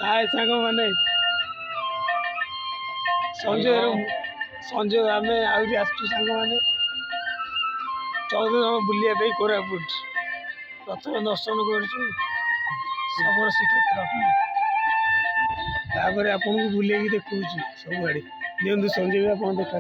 हाय सांग माने संजय संजय आम आहरी आसु सांग मैंने 14 जन बुलाया कोरापुट प्रथम दर्शन कर शबर श्रीक्षेत्र आपन को बुले देखा सब आड़े दिखु संजय भी आप देखा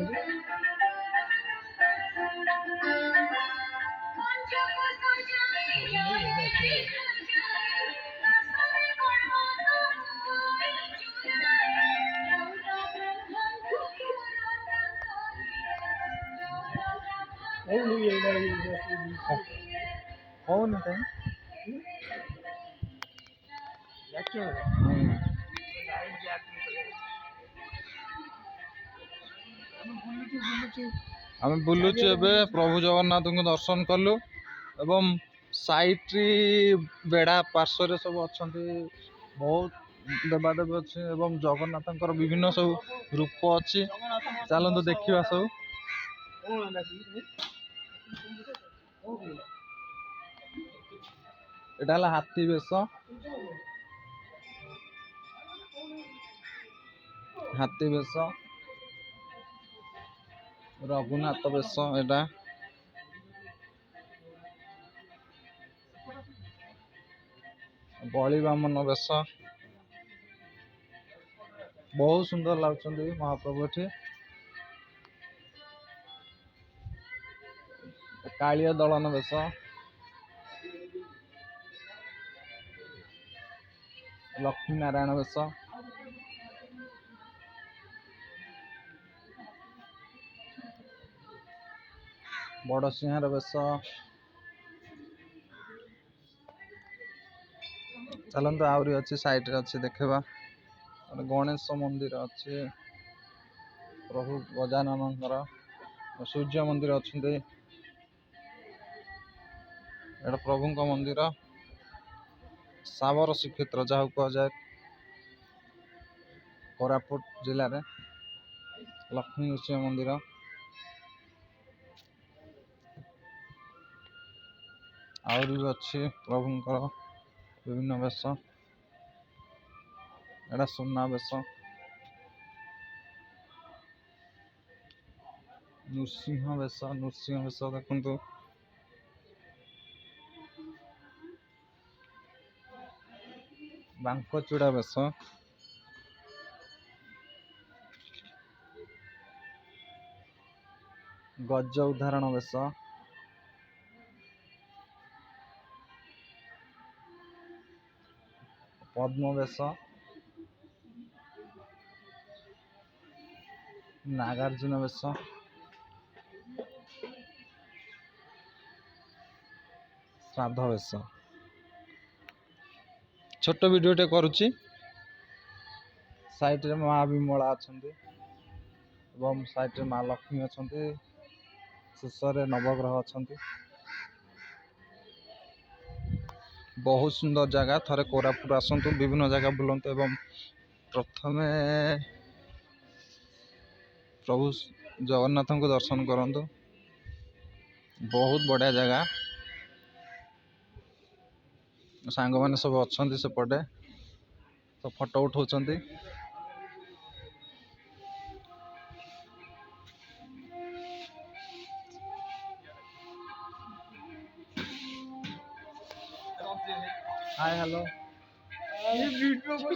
कौन है आम बुलुचु एबे प्रभु जगन्नाथ को दर्शन कलु एवं साइट्री बेड़ा पार्श्व सब अच्छा बहुत देवादेवी अच्छे एवं जगन्नाथ विभिन्न सब रूप अच्छी चलतु देखा सब एटा हाथी बेश रघुनाथ बेश एटा बलि बामन बेश बहुत सुंदर लगुंट महाप्रभु एठी कालिया दलन बेश लक्ष्मी नारायण बेश बड़ सिंहार बेश चलते आहरी अच्छी साइड अच्छी देखा गणेश मंदिर अच्छे प्रभु गजानन सूर्य मंदिर अच्छे एटा प्रभु मंदिर शबर श्रीक्षेत्र जहाँ कह जाए कोरापुट जिले में लक्ष्मी नृसिंह मंदिर आहरी भी अच्छी प्रभुंर विभिन्न बेश एटा सुना बेश नृसिंह बेश देखु बांकचूड़ा बेश गज उदाहरण बेश पद्म बेश नागार्जुन बेश श्राद्ध बेश छोट वीडियोटे करुच्ची साइड रे माँ विमला अच्छा साइड रे माँ लक्ष्मी अच्छा शेष नवग्रह अच्छा बहुत सुंदर जगह थरे कोरापुट आसतु विभिन्न जगह बुलंतु एवं प्रथम प्रभु जगन्नाथ को दर्शन करंतु बहुत बढ़िया जगह सांग मैंने सब अच्छा सेपटे तो फोटो उठाउछंती हाय हेलो ये वीडियो को